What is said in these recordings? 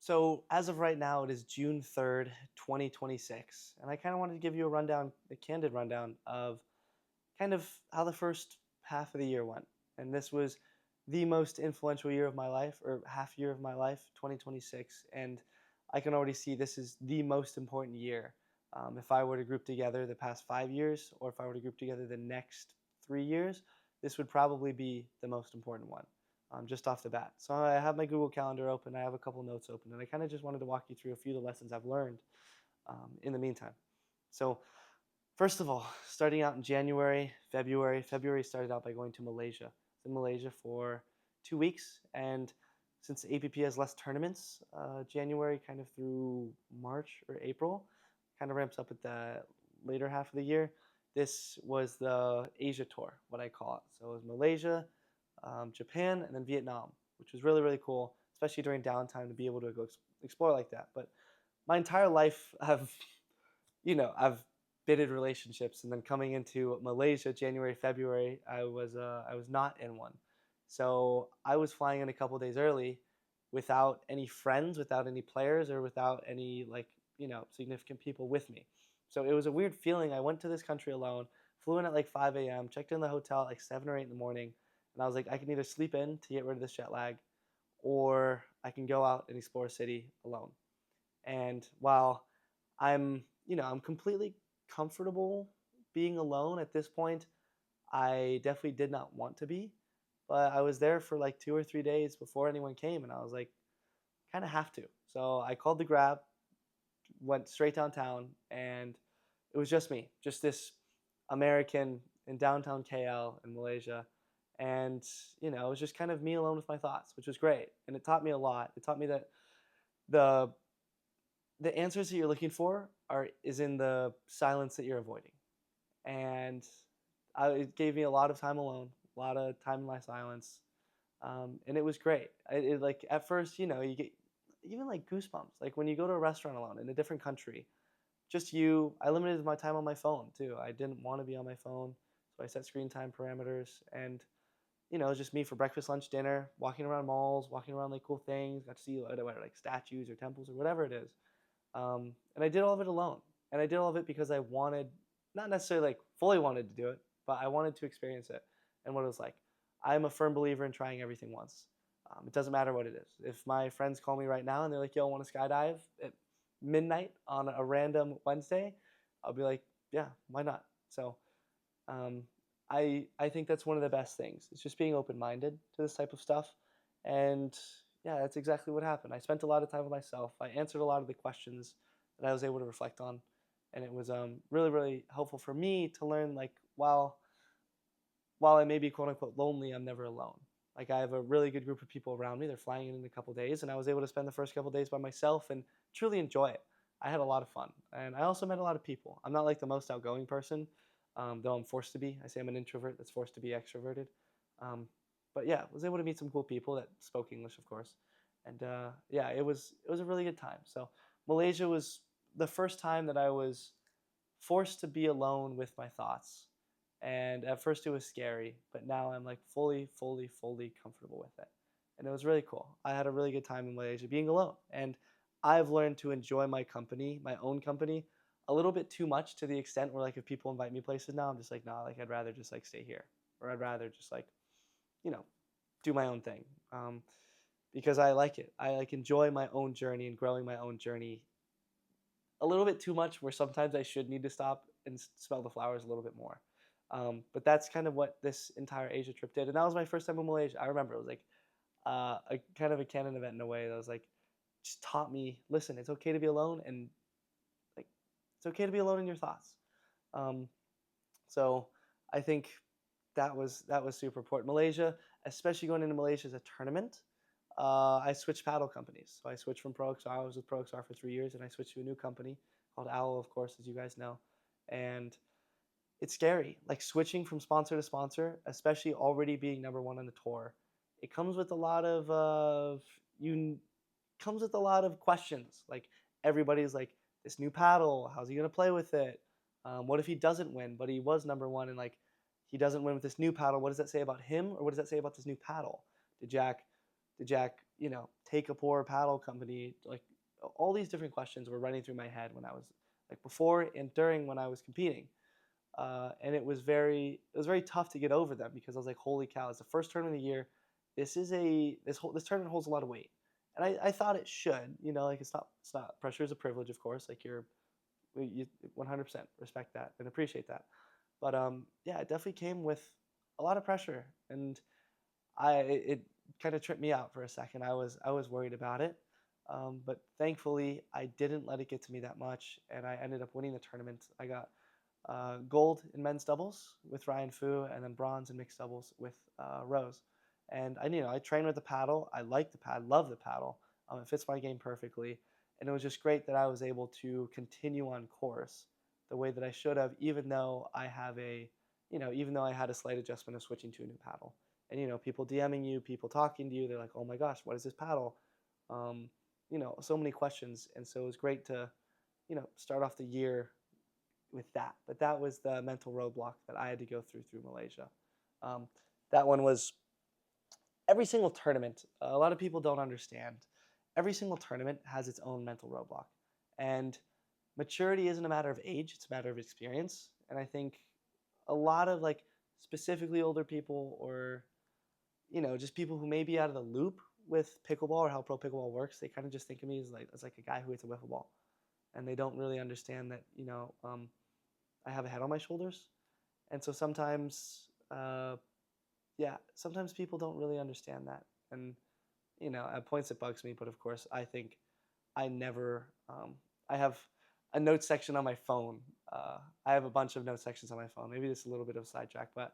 So as of right now, it is June 3rd, 2026, and I kind of wanted to give you a candid rundown of kind of how the first half of the year went. And this was the most influential year of my life, or half year of my life, 2026, and I can already see this is the most important year. If I were to group together the past 5 years, or if I were to group together the next 3 years, this would probably be the most important one just off the bat. So I have my Google Calendar open, I have a couple notes open, and I kind of just wanted to walk you through a few of the lessons I've learned in the meantime. So, first of all, starting out in February started out by going to Malaysia. I was in Malaysia for 2 weeks, and since APP has less tournaments, January kind of through March or April, kind of ramps up at the later half of the year. This was the Asia tour, what I call it. So it was Malaysia, Japan, and then Vietnam, which was really, really cool, especially during downtime to be able to go explore like that. But my entire life, I've bitted relationships, and then coming into Malaysia, January, February, I was not in one. So I was flying in a couple days early, without any friends, without any players, or without any significant people with me. So it was a weird feeling. I went to this country alone, flew in at like 5 a.m., checked in the hotel at like 7 or 8 in the morning, and I was like, I can either sleep in to get rid of this jet lag, or I can go out and explore a city alone. And while I'm completely comfortable being alone at this point, I definitely did not want to be. But I was there for like 2 or 3 days before anyone came, and I was like, kind of have to. So I called the Grab, went straight downtown, and it was just me, just this American in downtown KL in Malaysia. And, it was just kind of me alone with my thoughts, which was great. And it taught me a lot. It taught me that the the answers that you're looking for are is in the silence that you're avoiding. And it gave me a lot of time alone, a lot of time in my silence, and it was great. Like at first, you get even like goosebumps, like when you go to a restaurant alone in a different country, just you. I limited my time on my phone too. I didn't want to be on my phone, so I set screen time parameters, and it was just me for breakfast, lunch, dinner, walking around malls, walking around like cool things, got to see whatever, like statues or temples or whatever it is. And I did all of it alone. And I did all of it because I wanted, not necessarily like fully wanted to do it, but I wanted to experience it and what it was like. I'm a firm believer in trying everything once. It doesn't matter what it is. If my friends call me right now and they're like, yo, want to skydive at midnight on a random Wednesday, I'll be like, yeah, why not? So um, I think that's one of the best things. It's just being open minded to this type of stuff. And yeah, that's exactly what happened. I spent a lot of time with myself. I answered a lot of the questions that I was able to reflect on, and it was really really helpful for me to learn like while I may be quote unquote lonely, I'm never alone. Like I have a really good group of people around me. They're flying in a couple days, and I was able to spend the first couple days by myself and truly enjoy it. I had a lot of fun, and I also met a lot of people. I'm not like the most outgoing person, though I'm forced to be. I say I'm an introvert that's forced to be extroverted. Um, but yeah, was able to meet some cool people that spoke English, of course, and yeah, it was a really good time. So Malaysia was the first time that I was forced to be alone with my thoughts. And at first it was scary, but now I'm like fully, fully, fully comfortable with it. And it was really cool. I had a really good time in Malaysia being alone. And I've learned to enjoy my company, my own company, a little bit too much, to the extent where like if people invite me places now, I'm just like, nah, like I'd rather just like stay here. Or I'd rather just like, you know, do my own thing. Because I like it. I like enjoy my own journey and growing my own journey a little bit too much, where sometimes I should need to stop and smell the flowers a little bit more. But that's kind of what this entire Asia trip did. And that was my first time in Malaysia. I remember it was like a kind of a canon event in a way that was like, just taught me, listen, it's okay to be alone, and like, it's okay to be alone in your thoughts. Um, so I think that was super important. Malaysia, especially going into Malaysia as a tournament, I switched paddle companies. So I switched from ProXR. I was with ProXR for 3 years, and I switched to a new company called Owl, of course, as you guys know. And it's scary, like switching from sponsor to sponsor, especially already being number one on the tour. It comes with a lot of you comes with a lot of questions. Like everybody's like, this new paddle, how's he gonna play with it? What if he doesn't win, but he was number one, and like he doesn't win with this new paddle? What does that say about him, or what does that say about this new paddle? Did Jack, did Jack, take a poor paddle company? Like all these different questions were running through my head when I was like before and during when I was competing. And it was very tough to get over them because I was like, holy cow, it's the first tournament of the year. This tournament holds a lot of weight, and I thought it should. You know, like it's not pressure is a privilege, of course. Like you 100% respect that and appreciate that. But yeah, it definitely came with a lot of pressure, and it kind of tripped me out for a second. I was worried about it, but thankfully I didn't let it get to me that much, and I ended up winning the tournament. I got gold in men's doubles with Ryan Fu, and then bronze in mixed doubles with Rose. And I train with the paddle. I like the paddle, love the paddle. It fits my game perfectly, and it was just great that I was able to continue on course the way that I should have, even though I had a slight adjustment of switching to a new paddle. And people DMing you, people talking to you, they're like, "Oh my gosh, what is this paddle?" Um, so many questions, and so it was great to, start off the year with that. But that was the mental roadblock that I had to go through Malaysia. Um, that one was every single tournament. A lot of people don't understand. Every single tournament has its own mental roadblock, and maturity isn't a matter of age; it's a matter of experience. And I think a lot of like specifically older people or just people who may be out of the loop with pickleball or how pro pickleball works, they kind of just think of me as like a guy who hits a wiffle ball, and they don't really understand that I have a head on my shoulders, and so sometimes people don't really understand that, and at points it bugs me, but of course I think I never. I have a note section on my phone. I have a bunch of note sections on my phone. Maybe this is a little bit of a sidetrack, but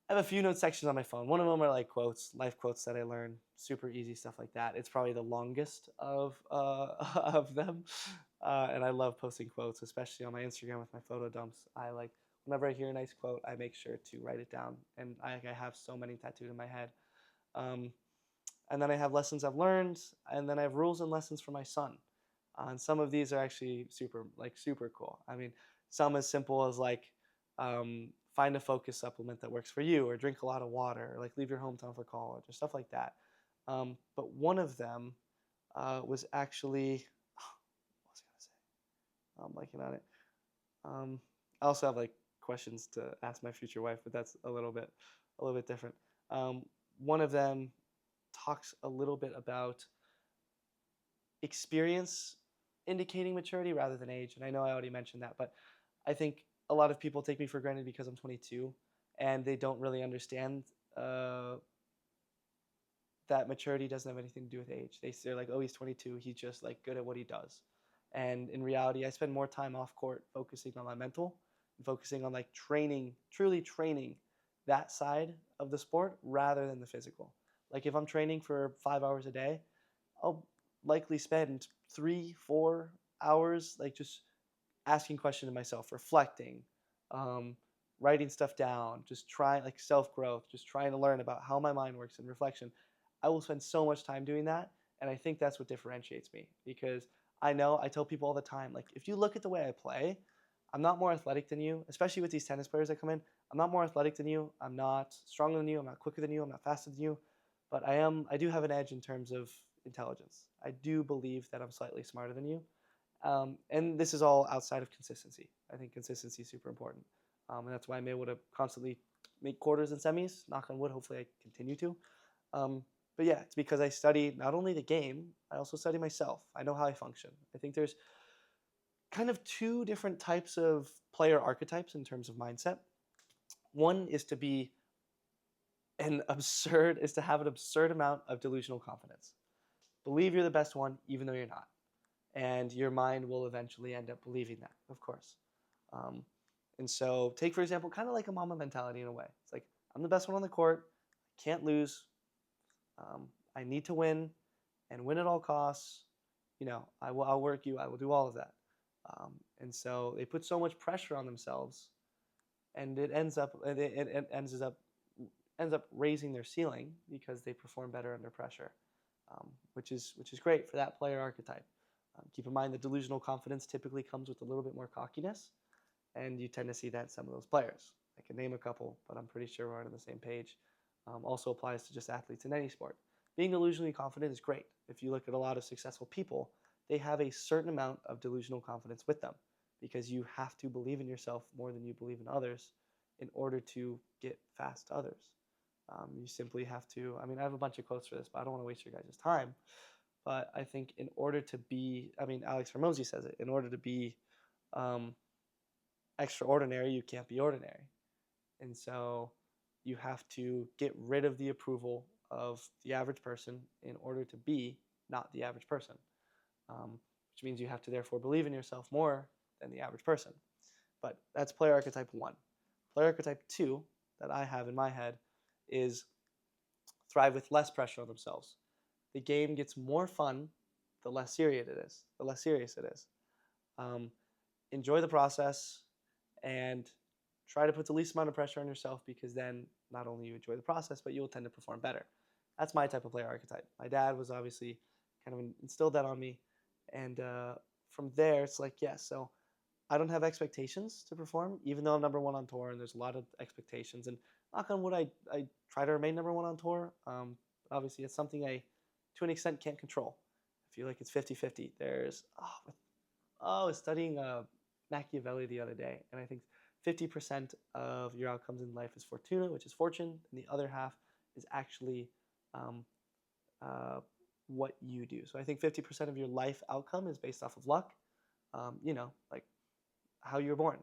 I have a few note sections on my phone. One of them are like quotes, life quotes that I learned, super easy stuff like that. It's probably the longest of of them, and I love posting quotes, especially on my Instagram with my photo dumps. I like whenever I hear a nice quote, I make sure to write it down, and I have so many tattooed in my head. Um, and then I have lessons I've learned, and then I have rules and lessons for my son. And some of these are actually super cool. I mean, some as simple as like find a focus supplement that works for you, or drink a lot of water, or like leave your hometown for college, or stuff like that. But one of them was actually, what was I gonna say? I'm blanking on it. Um, I also have like questions to ask my future wife, but that's a little bit different. Um, One of them talks a little bit about experience indicating maturity rather than age. And I know I already mentioned that, but I think a lot of people take me for granted because I'm 22 and they don't really understand uh, that maturity doesn't have anything to do with age. They're like, oh, he's 22. He's just like good at what he does. And in reality, I spend more time off court focusing on my mental and focusing on like training, truly training that side of the sport rather than the physical. Like if I'm training for 5 hours a day, I'll likely spend 3, 4 hours like just asking questions to myself, reflecting, um, writing stuff down, just trying like self growth, just trying to learn about how my mind works and reflection. I will spend so much time doing that, and I think that's what differentiates me because I tell people all the time like if you look at the way I play, I'm not more athletic than you, especially with these tennis players that come in. I'm not more athletic than you. I'm not stronger than you. I'm not quicker than you. I'm not faster than you, but I do have an edge in terms of intelligence. I do believe that I'm slightly smarter than you. And this is all outside of consistency. I think consistency is super important. And that's why I'm able to constantly make quarters and semis, knock on wood, hopefully I continue to. Um, but yeah, it's because I study not only the game, I also study myself. I know how I function. I think there's kind of two different types of player archetypes in terms of mindset. One is to have an absurd amount of delusional confidence. Believe you're the best one, even though you're not. And your mind will eventually end up believing that, of course. Um, and so, take for example, kind of like a mama mentality in a way. It's like I'm the best one on the court, can't lose. I need to win, and win at all costs. I'll work you. I will do all of that. And so they put so much pressure on themselves, and it ends up raising their ceiling because they perform better under pressure, which is great for that player archetype. Keep in mind that delusional confidence typically comes with a little bit more cockiness, and you tend to see that in some of those players. I can name a couple, but I'm pretty sure we're on the same page. Also applies to just athletes in any sport being delusionally confident is great. If you look at a lot of successful people, they have a certain amount of delusional confidence with them because you have to believe in yourself more than you believe in others in order to get fast to others. You simply have to, I mean, I have a bunch of quotes for this, but I don't want to waste your guys' time. But I think in order to be, I mean, Alex Hormozy says it, in order to be um, extraordinary, you can't be ordinary. And so you have to get rid of the approval of the average person in order to be not the average person, which means you have to therefore believe in yourself more than the average person. But that's player archetype 1. Player archetype 2 that I have in my head is thrive with less pressure on themselves. The game gets more fun the less serious it is. The less serious it is. Um, Enjoy the process and try to put the least amount of pressure on yourself, because then not only you enjoy the process, but you will tend to perform better. That's my type of player archetype. My dad was obviously kind of instilled that on me, and from there it's like, yes, so I don't have expectations to perform, even though I'm number one on tour, and there's a lot of expectations. And knock on wood, I try to remain number one on tour. But obviously, it's something I, to an extent, can't control. I feel like it's 50-50. There's, I was studying Machiavelli the other day, and I think 50% of your outcomes in life is fortuna, which is fortune, and the other half is actually um, what you do. So I think 50% of your life outcome is based off of luck, like how you were born,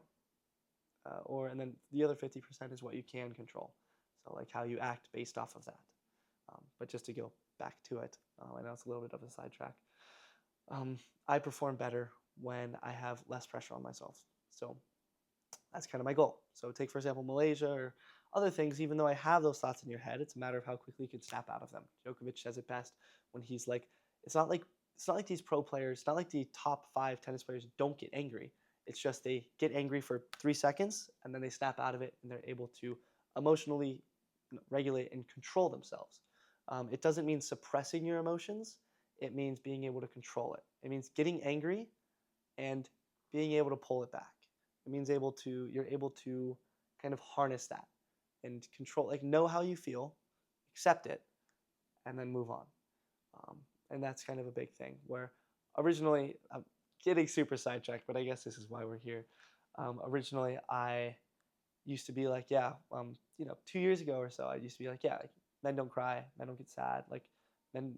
and then the other 50% is what you can control. So like how you act based off of that. But just to go back to it, I know it's a little bit of a sidetrack. I perform better when I have less pressure on myself. So that's kind of my goal. So take, for example, Malaysia or other things. Even though I have those thoughts in your head, it's a matter of how quickly you can snap out of them. Djokovic says it best when he's like, it's not like these pro players, it's not like the top 5 tennis players don't get angry. It's just they get angry for 3 seconds and then they snap out of it, and they're able to emotionally regulate and control themselves. It doesn't mean suppressing your emotions. It means being able to control it. It means getting angry and being able to pull it back. It means you're able to kind of harness that and control, like know how you feel, accept it, and then move on. And that's kind of a big thing where originally, I'm getting super sidetracked, but I guess this is why we're here. Originally, I used to be like, yeah, 2 years ago or so, I used to be like, yeah, like, men don't cry, men don't get sad, like men,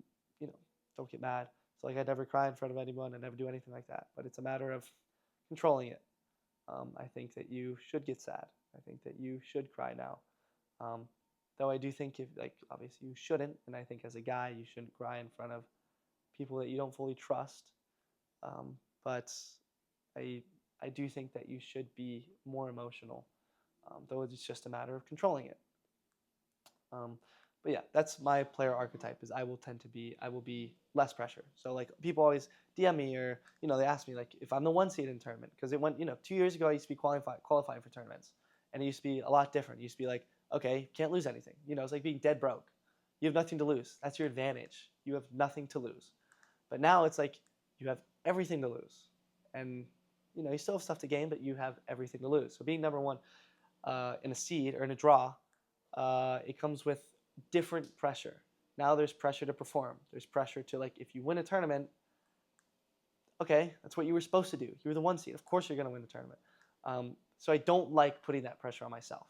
don't get mad. So like I never cry in front of anyone, I never do anything like that. But it's a matter of controlling it. I think that you should get sad. I think that you should cry now. Though I do think, if like, obviously you shouldn't, and I think as a guy you shouldn't cry in front of people that you don't fully trust. But I do think that you should be more emotional, though it's just a matter of controlling it. But yeah, that's my player archetype. Is I will be less pressure. So like people always DM me, or they ask me like if I'm the one seed in a tournament, because it went 2 years ago I used to be qualifying for tournaments, and it used to be a lot different. It used to be like, okay, can't lose anything. It's like being dead broke. You have nothing to lose. That's your advantage. You have nothing to lose. But now it's like you have everything to lose, and you still have stuff to gain, but you have everything to lose. So being number one in a seed or in a draw, it comes with different pressure. Now there's pressure to perform. There's pressure to, like, if you win a tournament, okay, that's what you were supposed to do. You were the one seed. Of course you're going to win the tournament. So I don't like putting that pressure on myself.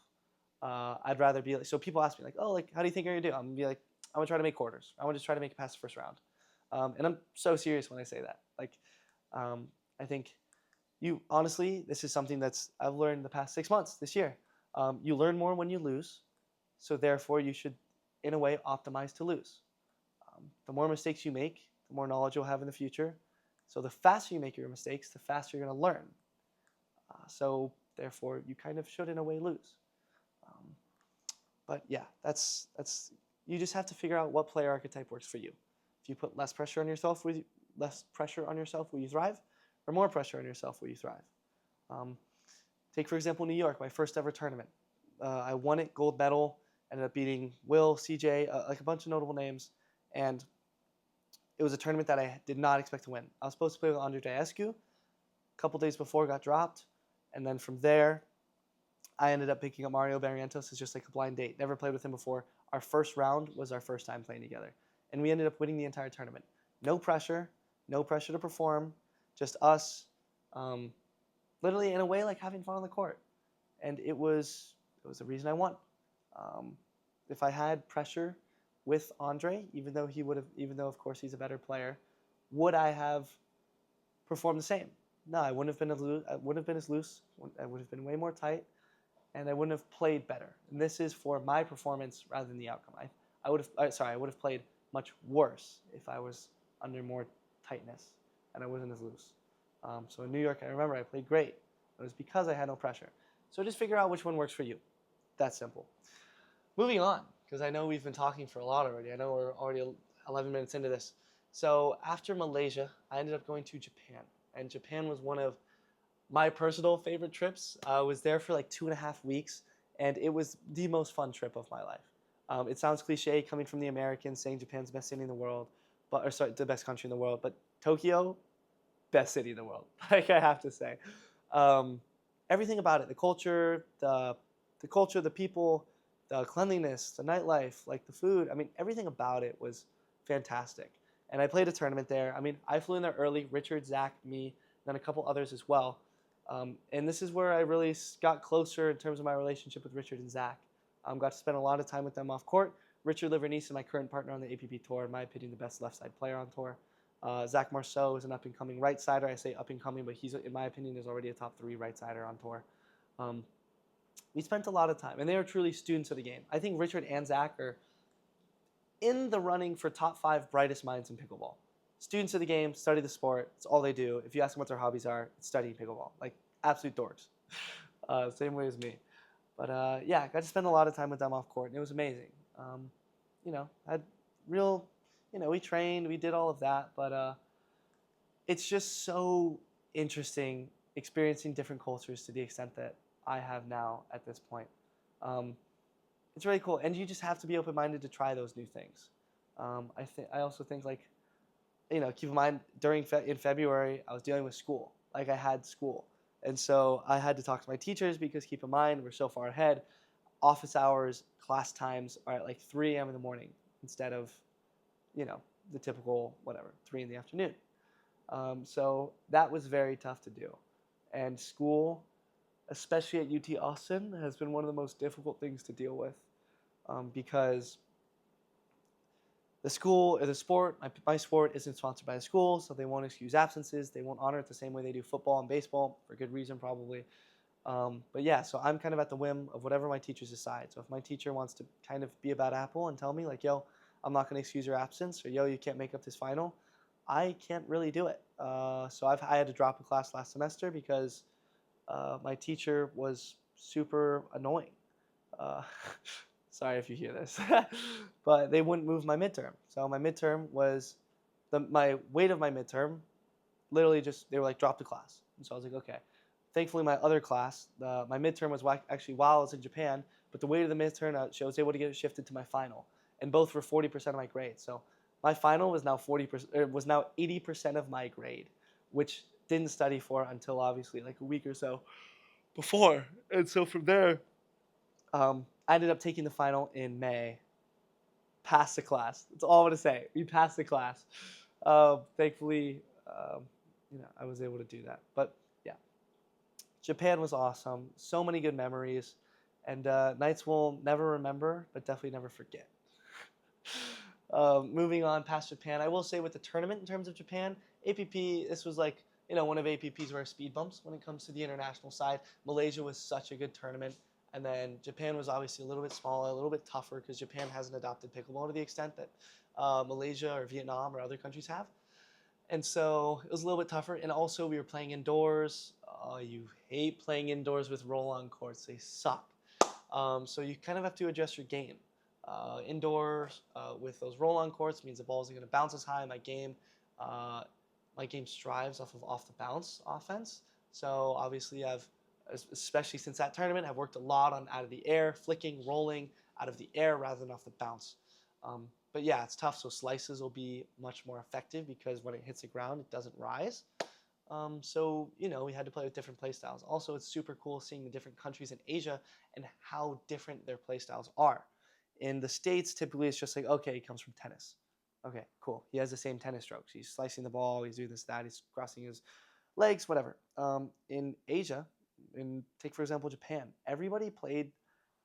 I'd rather be like, so people ask me like, oh, like, how do you think you're going to do? I'm going to be like, I'm going to try to make quarters. I want to try to make it past the first round. And I'm so serious when I say that. Like, I think honestly, this is something I've learned the past 6 months, this year. You learn more when you lose. So therefore, you should, in a way, optimize to lose. The more mistakes you make, the more knowledge you'll have in the future. So the faster you make your mistakes, the faster you're going to learn. So therefore, you kind of should, in a way, lose. But yeah, that's you just have to figure out what player archetype works for you. If you put less pressure on yourself, will you thrive? Or more pressure on yourself, will you thrive? Take, for example, New York, my first ever tournament. I won it, gold medal. Ended up beating Will, CJ, like a bunch of notable names. And it was a tournament that I did not expect to win. I was supposed to play with Andre Daescu. A couple days before, got dropped. And then from there, I ended up picking up Mario Barrientos as just like a blind date. Never played with him before. Our first round was our first time playing together. and we ended up winning the entire tournament. No pressure, no pressure to perform, just us, um, literally in a way like having fun on the court, and it was the reason I won. Um, if I had pressure with Andre, even though of course he's a better player, would I have performed the same? No, I wouldn't have been as loose. I wouldn't have been as loose. I would have been way more tight, and I wouldn't have played better. And this is for my performance rather than the outcome. I would have played much worse if I was under more tightness and I wasn't as loose. So in New York, I remember I played great. It was because I had no pressure. So just figure out which one works for you. That's simple. Moving on, because I know we've been talking for a lot already. I know we're already 11 minutes into this. So after Malaysia, I ended up going to Japan. And Japan was one of my personal favorite trips. I was there for like 2.5 weeks, and it was the most fun trip of my life. It sounds cliche coming from the Americans saying Japan's the best city in the world, or sorry, the best country in the world, but Tokyo, best city in the world. Like I have to say, um, everything about it, the culture, the people, the cleanliness, the nightlife, like the food. I mean, everything about it was fantastic. And I played a tournament there. I mean, I flew in there early. Richard, Zach, me, then a couple others as well. And this is where I really got closer in terms of my relationship with Richard and Zach. Got to spend a lot of time with them off court. Richard Livernice, my current partner on the APP tour, in my opinion, the best left side player on tour. Zach Marceau is an up-and-coming right-sider. I say up-and-coming, but he's, in my opinion, is already a top 3 right-sider on tour. We spent a lot of time, and they are truly students of the game. I think Richard and Zach are in the running for top 5 brightest minds in pickleball. Students of the game, study the sport. It's all they do. If you ask them what their hobbies are, it's studying pickleball. Like, absolute dorks. Same way as me. But yeah, I got to spend a lot of time with them off court, and it was amazing. I had real, we trained, we did all of that, but it's just so interesting experiencing different cultures to the extent that I have now at this point. Um, it's really cool, and you just have to be open-minded to try those new things. I also think like, keep in mind in February I was dealing with school. Like I had school, and so I had to talk to my teachers because keep in mind we're so far ahead. Office hours, class times are at like 3 a.m. in the morning instead of, the typical whatever 3 in the afternoon. So that was very tough to do, and school, especially at UT Austin, has been one of the most difficult things to deal with because my sport isn't sponsored by the school, so they won't excuse absences. They won't honor it the same way they do football and baseball, for good reason probably. But yeah, so I'm kind of at the whim of whatever my teachers decide. So if my teacher wants to kind of be a bad apple and tell me like, yo, I'm not going to excuse your absence, or yo, you can't make up this final, I can't really do it. So I had to drop a class last semester because my teacher was super annoying. Uh, sorry if you hear this, but they wouldn't move my midterm. So my midterm was my weight of my midterm. Literally, just they were like drop the class, and so I was like, okay. Thankfully, my other class, my midterm was actually while I was in Japan, but the weight of the midterm, I was able to get it shifted to my final, and both were 40% of my grade. So my final was now 40%, was now 80% of my grade, which didn't study for until obviously like a week or so before. And so from there, I ended up taking the final in May. Passed the class. That's all I'm gonna say. We passed the class. Thankfully, I was able to do that. But yeah, Japan was awesome. So many good memories, and nights we'll never remember, but definitely never forget. Moving on past Japan, I will say with the tournament in terms of Japan, APP, this was like, one of APP's rare speed bumps when it comes to the international side. Malaysia was such a good tournament. And then Japan was obviously a little bit smaller, a little bit tougher because Japan hasn't adopted pickleball to the extent that Malaysia or Vietnam or other countries have. And so it was a little bit tougher. And also we were playing indoors. You hate playing indoors with roll-on courts. They suck. So you kind of have to adjust your game. Indoors with those roll-on courts means the ball isn't going to bounce as high. My game strives off of off the bounce offense. So obviously especially since that tournament, I've worked a lot on out of the air, flicking, rolling out of the air rather than off the bounce. But yeah, it's tough. So slices will be much more effective because when it hits the ground, it doesn't rise. So we had to play with different play styles. Also, it's super cool seeing the different countries in Asia and how different their play styles are. In the States, typically it's just like, okay, it comes from tennis. Okay, cool. He has the same tennis strokes. He's slicing the ball. He's doing this, that. He's crossing his legs, whatever. In Asia, in take for example Japan, everybody played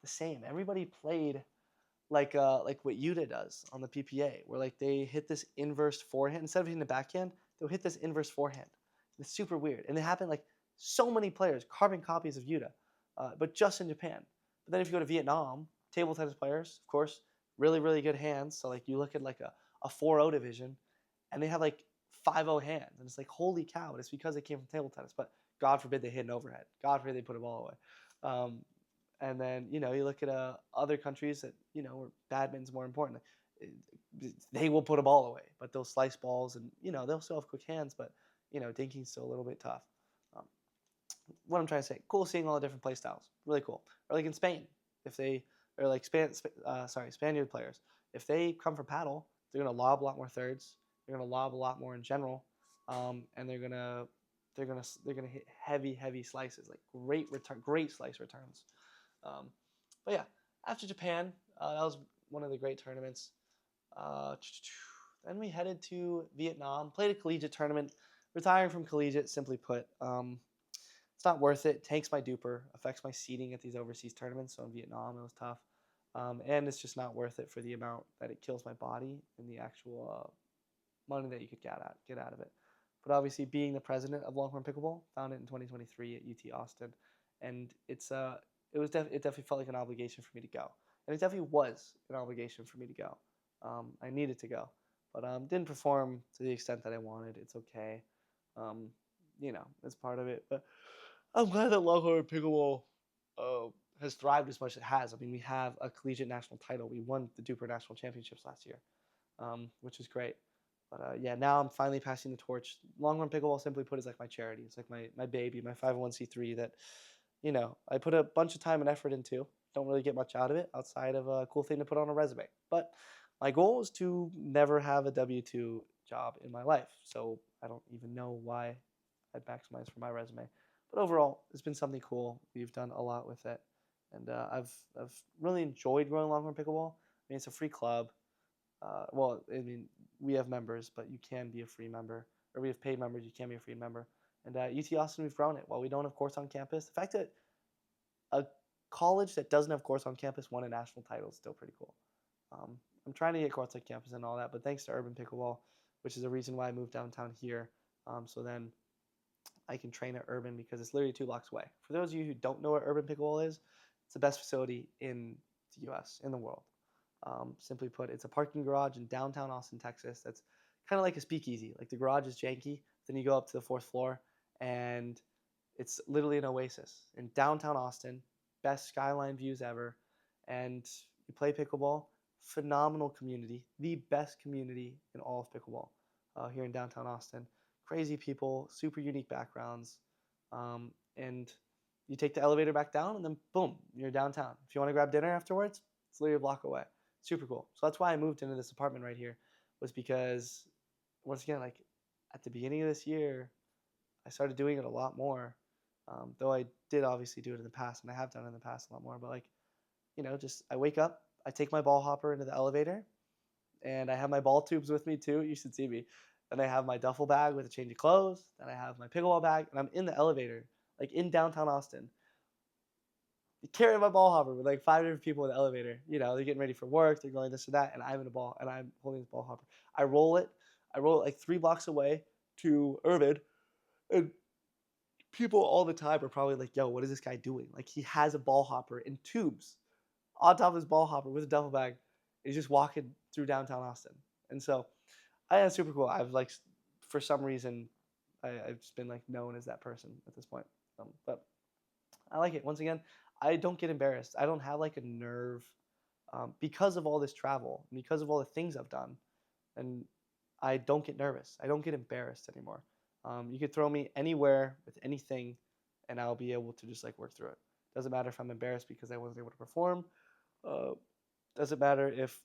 the same. Everybody played like what Yuta does on the PPA, where like they hit this inverse forehand instead of hitting the backhand, they'll hit this inverse forehand. It's super weird, and it happened like so many players carbon copies of Yuta, but just in Japan. But then if you go to Vietnam, table tennis players, of course, really good hands. So like you look at like a 4-0 division, and they have like 5-0 hands, and it's like holy cow! And it's because they came from table tennis. But God forbid they hit an overhead. God forbid they put a ball away. And then you look at other countries that where badminton's more important. They will put a ball away, but they'll slice balls, and they'll still have quick hands, but dinking's still a little bit tough. Um, what I'm trying to say, cool seeing all the different play styles, really cool. Or like in Spain, if they or like Spaniard players, if they come for paddle, they're gonna lob a lot more thirds. They're gonna lob a lot more in general, and they're gonna hit heavy slices, like great slice returns. Um, but yeah, after Japan, that was one of the great tournaments. Uh, then we headed to Vietnam, played a collegiate tournament, retiring from collegiate, simply put. It's not worth it. Tanks my duper, affects my seating at these overseas tournaments. So in Vietnam, it was tough. And it's just not worth it for the amount that it kills my body and the actual money that you could get out of it. But obviously, being the president of Longhorn Pickleball, found it in 2023 at UT Austin, and it definitely felt like an obligation for me to go, and it definitely was an obligation for me to go. I needed to go, but didn't perform to the extent that I wanted. It's okay, um, it's part of it. But I'm glad that Longhorn Pickleball uh, has thrived as much as it has. I mean, we have a collegiate national title. We won the Duper National Championships last year, which is great. But yeah, now I'm finally passing the torch. Longhorn Pickleball, simply put, is like my charity. It's like my baby, my 501c3 that, I put a bunch of time and effort into. Don't really get much out of it outside of a cool thing to put on a resume. But my goal is to never have a W-2 job in my life. So I don't even know why I'd maximize for my resume. But overall, it's been something cool. We've done a lot with it. And I've really enjoyed growing Longhorn Pickleball. I mean, it's a free club. Well, I mean, we have members, but you can be a free member, or we have paid members. You can be a free member. And UT Austin, we've grown it. While we don't have courts on campus, the fact that a college that doesn't have courts on campus won a national title is still pretty cool. I'm trying to get courts on campus and all that, but thanks to Urban Pickleball, which is a reason why I moved downtown here, so then I can train at Urban because it's literally 2 blocks away. For those of you who don't know what Urban Pickleball is, it's the best facility in the U.S., in the world. Simply put, it's a parking garage in downtown Austin, Texas. That's kind of like a speakeasy. Like the garage is janky, then you go up to the 4th floor, and it's literally an oasis in downtown Austin. Best skyline views ever, and you play pickleball. Phenomenal community, the best community in all of pickleball here in downtown Austin. Crazy people, super unique backgrounds, and you take the elevator back down, and then boom, you're downtown. If you want to grab dinner afterwards, it's literally a block away. Super cool. So that's why I moved into this apartment right here, was because once again, like at the beginning of this year, I started doing it a lot more. Though I did obviously do it in the past, and I have done it in the past a lot more. But like, just I wake up, I take my ball hopper into the elevator, and I have my ball tubes with me too. You should see me. Then I have my duffel bag with a change of clothes. Then I have my pickleball bag, and I'm in the elevator, like in downtown Austin, carrying my ball hopper with like 5 different people in the elevator. They're getting ready for work, they're going this or that, and I'm in a ball, and I'm holding this ball hopper. I roll it like 3 blocks away to Irvin, and people all the time are probably like, "Yo, what is this guy doing?" Like he has a ball hopper in tubes on top of his ball hopper with a duffel bag. He's just walking through downtown Austin, and so I am super cool. I've like, for some reason, I've just been like known as that person at this point. But I like it. Once again, I don't get embarrassed. I don't have like a nerve because of all this travel, because of all the things I've done, and I don't get nervous. I don't get embarrassed anymore. You could throw me anywhere with anything, and I'll be able to just like work through it. Doesn't matter if I'm embarrassed because I wasn't able to perform. Uh, doesn't matter if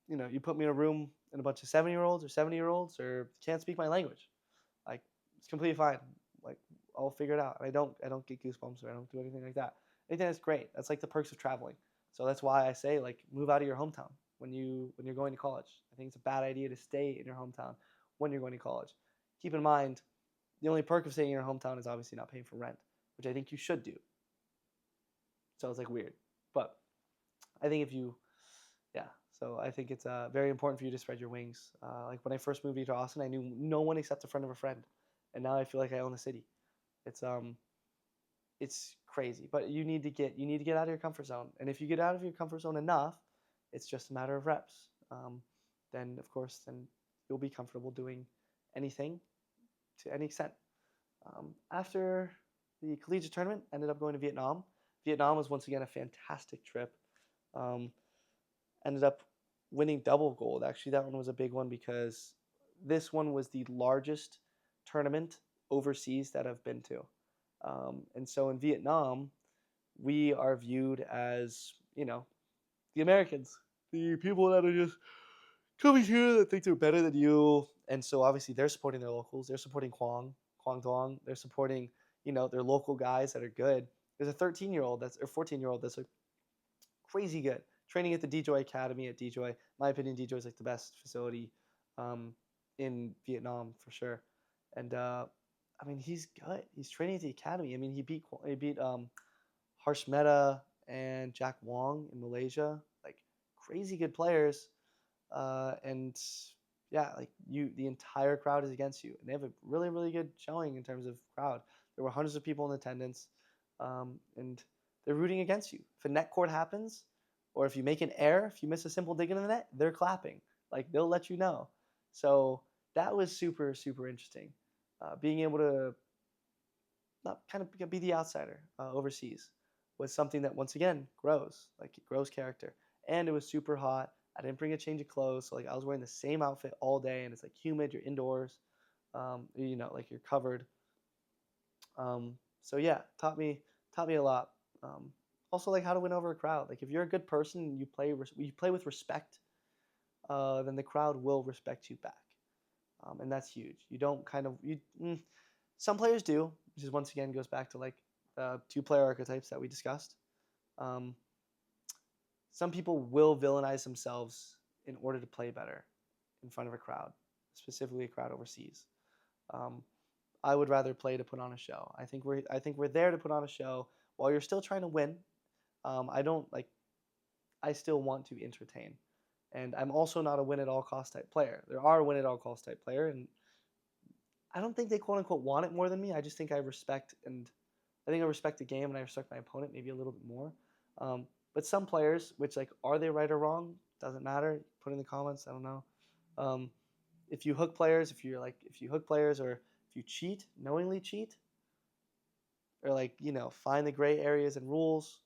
you put me in a room and a bunch of 7-year-olds or 70-year-olds or can't speak my language. Like it's completely fine. Like I'll figure it out. And I don't get goosebumps or I don't do anything like that. I think that's great. That's like the perks of traveling. So that's why I say like move out of your hometown. when you're going to college. I think it's a bad idea to stay in your hometown when you're going to college. Keep in mind, the only perk of staying in your hometown is obviously not paying for rent, which I think you should do. Sounds like weird, but I think if you, yeah. So I think it's very important for you to spread your wings. Like when I first moved here to Austin, I knew no one except a friend of a friend, and now I feel like I own the city. It's it's crazy, but you need to get out of your comfort zone, and if you get out of your comfort zone enough, it's just a matter of reps. Then of course, then you'll be comfortable doing anything to any extent. After the collegiate tournament, ended up going to Vietnam. Vietnam was once again a fantastic trip. Um, Ended up winning double gold. Actually, that one was a big one because this one was the largest tournament overseas that I've been to. And so in Vietnam, we are viewed as, the Americans, the people that are just coming here that think they're better than you. And so obviously they're supporting their locals. They're supporting Quang Duong. They're supporting, their local guys that are good. There's a 13-year-old or 14-year-old that's a crazy good. Training at the DJoy Academy at DJoy. My opinion, DJoy is like the best facility um, in Vietnam for sure. And I mean, he's good. He's training at the academy. I mean, he beat Harsh Mehta and Jack Wong in Malaysia. Like crazy good players. And yeah, like the entire crowd is against you, and they have a really really good showing in terms of crowd. There were hundreds of people in attendance, and they're rooting against you. If a net court happens, or if you make an error, if you miss a simple dig in the net, they're clapping. Like they'll let you know. So that was super super interesting. Being able to not kind of be the outsider overseas was something that once again grows. Like it grows character, and it was super hot. I didn't bring a change of clothes, so like I was wearing the same outfit all day, and it's like humid. You're indoors, like you're covered. So yeah, taught me a lot. Also, like how to win over a crowd. Like if you're a good person and you play with respect, then the crowd will respect you back, and that's huge. You don't kind of you. Some players do, which is once again goes back to like the two-player archetypes that we discussed. Um, some people will villainize themselves in order to play better in front of a crowd, specifically a crowd overseas. Um, I would rather play to put on a show. I think we're there to put on a show while you're still trying to win. I don't like. I still want to entertain, and I'm also not a win at all cost type player. There are win at all cost type player, and I don't think they quote unquote want it more than me. I just think I think I respect the game and I respect my opponent maybe a little bit more. But some players, which like are they right or wrong, doesn't matter. Put in the comments. I don't know. Um, if you hook players, if you hook players or if you cheat, knowingly cheat, or like find the gray areas and rules,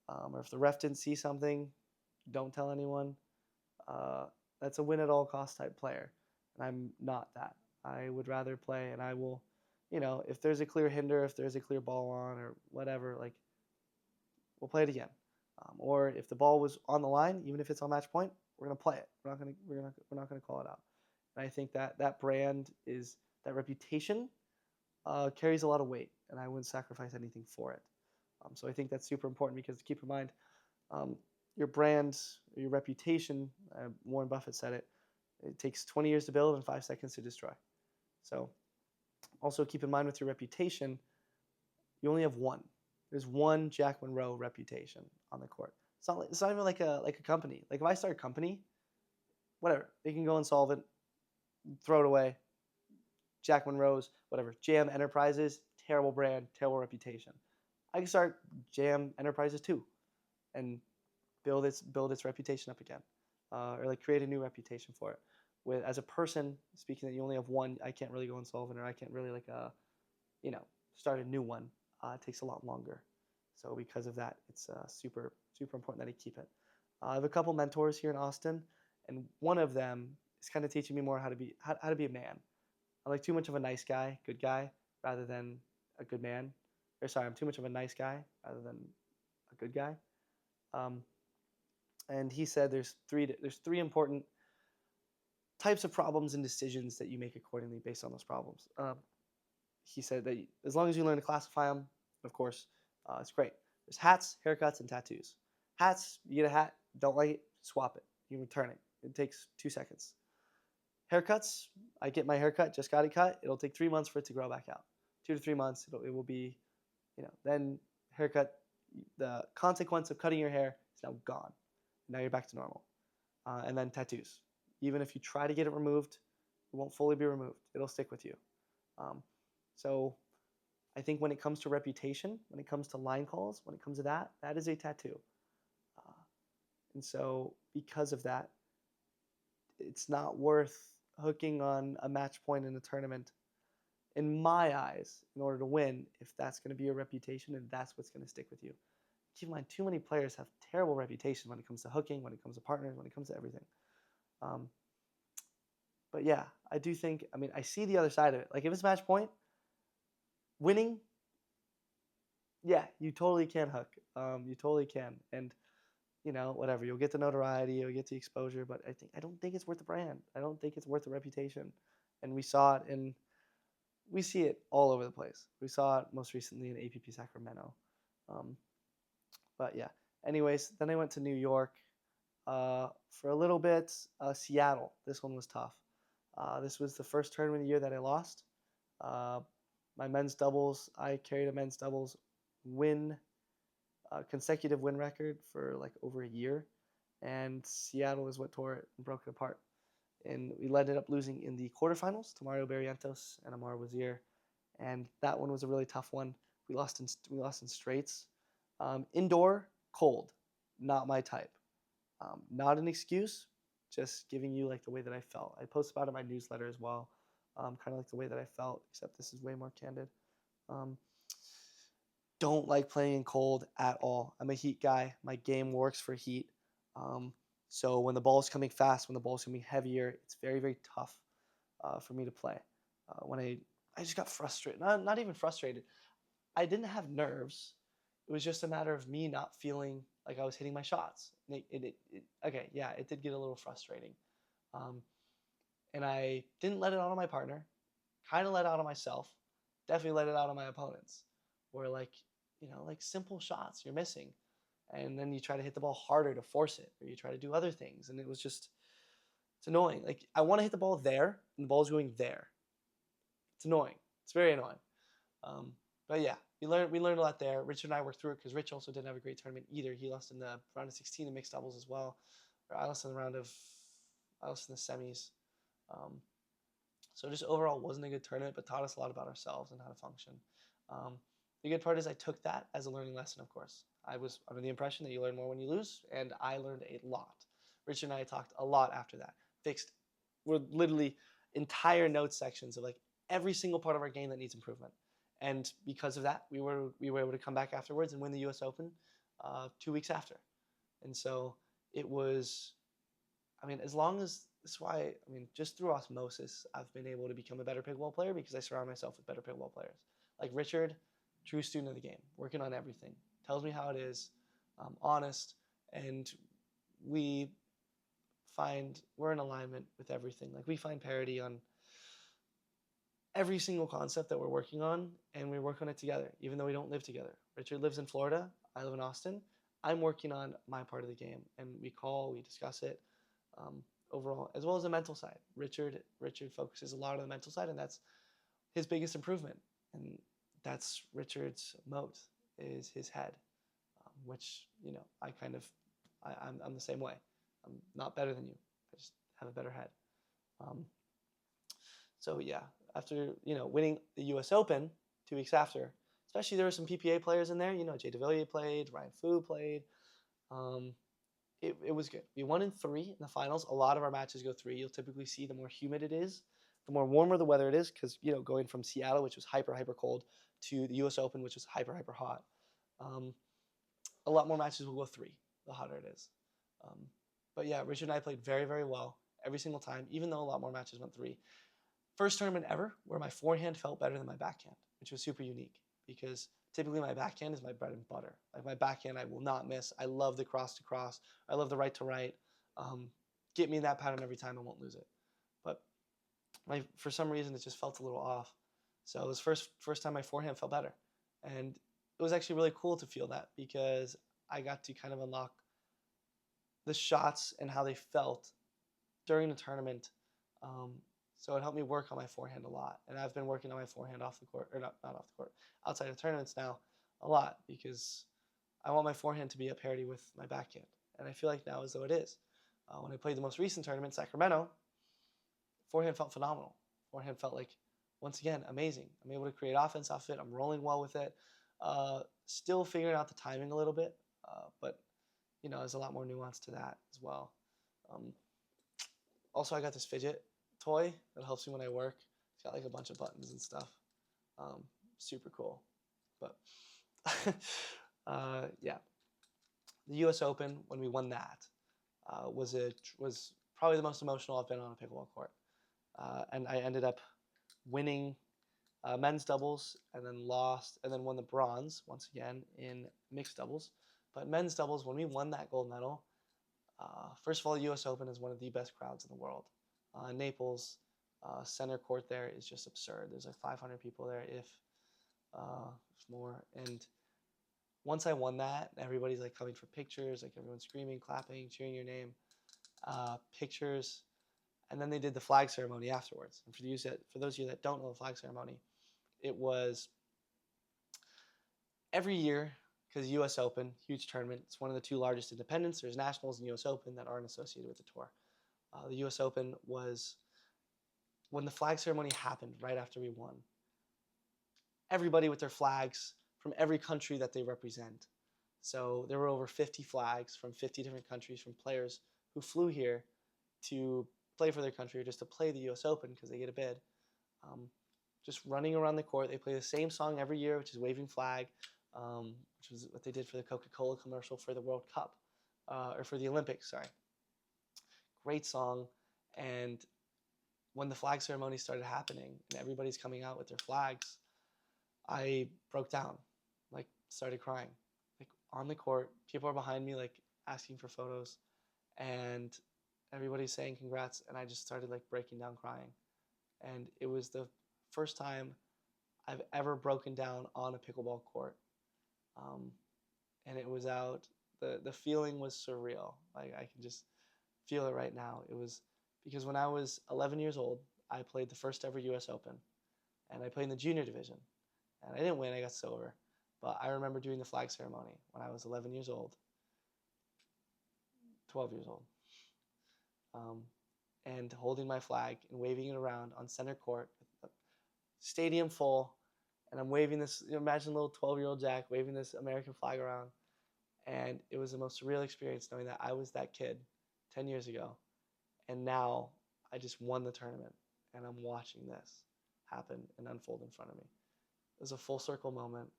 or if the ref didn't see something, don't tell anyone. Uh, that's a win at all cost type player, and I'm not that. I would rather play, and I will, if there's a clear hinder, if there's a clear ball on or whatever, like we'll play it again. Or if the ball was on the line, even if it's on match point, we're gonna play it. We're not gonna call it out. And I think that that brand is that reputation carries a lot of weight, and I wouldn't sacrifice anything for it. So I think that's super important because keep in mind, um, your brand, your reputation. Warren Buffett said it. It takes 20 years to build and 5 seconds to destroy. So also keep in mind with your reputation, you only have one. There's one Jack Monroe reputation on the court. It's not even like a company. Like if I start a company, whatever, they can go insolvent, throw it away. Jack Monroe's, whatever, Jam Enterprises, terrible brand, terrible reputation. I can start Jam Enterprises too, and build its reputation up again, or like create a new reputation for it. With as a person, speaking that you only have one, I can't really go insolvent, or I can't really like you know start a new one. It takes a lot longer. So because of that, it's super super important that I keep it. I have a couple mentors here in Austin, and one of them is kind of teaching me more how to be a man. I'm like too much of a nice guy, good guy, rather than a good man. Or sorry, I'm too much of a nice guy rather than a good guy. Um, and he said there's three important types of problems and decisions that you make accordingly based on those problems. He said that as long as you learn to classify them, of course, it's great. There's hats, haircuts, and tattoos. Hats, you get a hat, don't like it, swap it. You can return it. It takes 2 seconds. Haircuts, I get my haircut, just got it cut. It'll take 3 months for it to grow back out. 2 to 3 months, it will be, then haircut, the consequence of cutting your hair is now gone. Now you're back to normal. And then tattoos. Even if you try to get it removed, it won't fully be removed. It'll stick with you. So I think when it comes to reputation, when it comes to line calls, when it comes to that, that is a tattoo. And so because of that, it's not worth hooking on a match point in a tournament, in my eyes, in order to win, if that's going to be your reputation and that's what's going to stick with you. Keep in mind, too many players have terrible reputations when it comes to hooking, when it comes to partners, when it comes to everything. But yeah, I do think, I see the other side of it. Like if it's match point, winning, yeah, you totally can hook. You totally can. And, whatever, you'll get the notoriety, you'll get the exposure, but I don't think it's worth the brand. I don't think it's worth the reputation. And we see it all over the place. We saw it most recently in APP Sacramento. But yeah, anyways, then I went to New York for a little bit. Seattle, this one was tough. This was the first tournament of the year that I lost. My men's doubles, I carried a men's doubles consecutive win record for like over a year, and Seattle is what tore it and broke it apart. And we ended up losing in the quarterfinals to Mario Barrientos and Amar Wazir, and that one was a really tough one. We lost in straights. Indoor, cold, not my type. Not an excuse, just giving you like the way that I felt. I post about it in my newsletter as well, kind of like the way that I felt, except this is way more candid. Don't like playing in cold at all. I'm a heat guy. My game works for heat. So when the ball is coming fast, when the ball is coming heavier, it's very, very tough for me to play. When I just got frustrated. Not even frustrated. I didn't have nerves. It was just a matter of me not feeling like I was hitting my shots. Okay, yeah, it did get a little frustrating. And I didn't let it out on my partner. Kind of let it out on myself. Definitely let it out on my opponents. Where like simple shots you're missing. And then you try to hit the ball harder to force it. Or you try to do other things. And it's annoying. Like I want to hit the ball there, and the ball's going there. It's annoying. It's very annoying. But yeah, we learned a lot there. Richard and I worked through it because Rich also didn't have a great tournament either. He lost in the round of 16 in mixed doubles as well. Or I lost in the semis. So just overall wasn't a good tournament, but taught us a lot about ourselves and how to function. The good part is I took that as a learning lesson, of course. I was under the impression that you learn more when you lose, and I learned a lot. Richard and I talked a lot after that. We're literally entire notes sections of like every single part of our game that needs improvement. And because of that, we were able to come back afterwards and win the U.S. Open 2 weeks after. And so it was, as long as, that's why, just through osmosis, I've been able to become a better pickleball player because I surround myself with better pickleball players. Like Richard, true student of the game, working on everything, tells me how it is, honest, and we're in alignment with everything. Like we find parity on every single concept that we're working on, and we work on it together, even though we don't live together. Richard lives in Florida, I live in Austin. I'm working on my part of the game, and we discuss it overall, as well as the mental side. Richard focuses a lot on the mental side, and that's his biggest improvement. And that's Richard's moat, is his head, which, I'm the same way. I'm not better than you. I just have a better head. So yeah, after, winning the U.S. Open 2 weeks after, especially there were some PPA players in there. Jay DeVilliers played, Ryan Fu played. It was good. We won in 3 in the finals. A lot of our matches go 3. You'll typically see the more humid it is, the more warmer the weather it is, because, going from Seattle, which was hyper, hyper cold, to the U.S. Open, which was hyper, hyper hot. A lot more matches will go 3, the hotter it is. But yeah, Richard and I played very, very well every single time, even though a lot more matches went 3. First tournament ever where my forehand felt better than my backhand, which was super unique because typically my backhand is my bread and butter. Like my backhand, I will not miss. I love the cross to cross. I love the right to right. Get me in that pattern every time, I won't lose it. But for some reason, it just felt a little off. So it was first time my forehand felt better. And it was actually really cool to feel that because I got to kind of unlock the shots and how they felt during the tournament. Um, so it helped me work on my forehand a lot. And I've been working on my forehand off the court, or not off the court, outside of tournaments now a lot because I want my forehand to be at parity with my backhand. And I feel like now as though it is. When I played the most recent tournament, Sacramento, forehand felt phenomenal. Forehand felt like, once again, amazing. I'm able to create offense off it. I'm rolling well with it. Still figuring out the timing a little bit, but there's a lot more nuance to that as well. Um, Also, I got this fidget toy that helps me when I work. It's got like a bunch of buttons and stuff. Um, Super cool. But yeah, the U.S. Open when we won that was probably the most emotional I've been on a pickleball court, and I ended up winning men's doubles and then lost and then won the bronze once again in mixed doubles. But men's doubles, when we won that gold medal, first of all, the U.S. Open is one of the best crowds in the world. Naples, center court there is just absurd. There's like 500 people there, if more. And once I won that, everybody's like coming for pictures, like everyone's screaming, clapping, cheering your name, pictures. And then they did the flag ceremony afterwards. And for those of you that don't know the flag ceremony, it was every year, because U.S. Open, huge tournament. It's one of the two largest independents. There's Nationals and U.S. Open that aren't associated with the tour. The U.S. Open was when the flag ceremony happened right after we won. Everybody with their flags from every country that they represent. So there were over 50 flags from 50 different countries from players who flew here to play for their country or just to play the U.S. Open because they get a bid. Just running around the court. They play the same song every year, which is Waving Flag, which was what they did for the Coca-Cola commercial for the World Cup, or for the Olympics, sorry. Great song. And when the flag ceremony started happening and everybody's coming out with their flags, I broke down, like started crying. Like on the court, people are behind me, like asking for photos, and everybody's saying congrats, and I just started like breaking down crying. And it was the first time I've ever broken down on a pickleball court. And it was out, the feeling was surreal. Like I can just feel it right now. It was because when I was 11 years old, I played the first ever US Open, and I played in the junior division. And I didn't win, I got silver. But I remember doing the flag ceremony when I was 11 years old, 12 years old, and holding my flag and waving it around on center court, stadium full, and I'm waving this, imagine little 12-year-old Jack waving this American flag around. And it was the most surreal experience knowing that I was that kid 10 years ago. And now I just won the tournament, and I'm watching this happen and unfold in front of me. It was a full circle moment,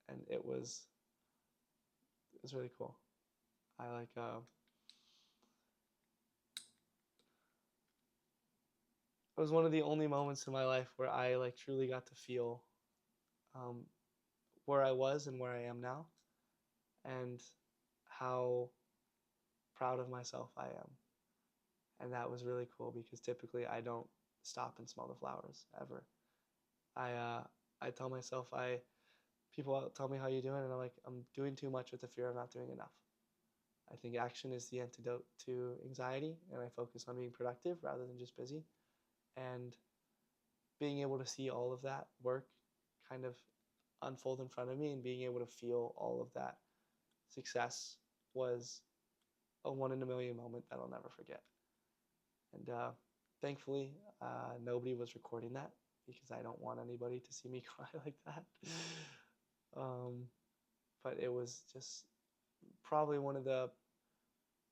and it was really cool. I like it was one of the only moments in my life where I like truly got to feel um, where I was and where I am now, and how proud of myself I am. And that was really cool because typically I don't stop and smell the flowers ever. I tell myself people tell me how you doing, and I'm like, I'm doing too much with the fear of not doing enough. I think action is the antidote to anxiety, and I focus on being productive rather than just busy. And being able to see all of that work kind of unfold in front of me and being able to feel all of that success was a one in a million moment that I'll never forget. And thankfully, nobody was recording that because I don't want anybody to see me cry like that. But it was just probably one of the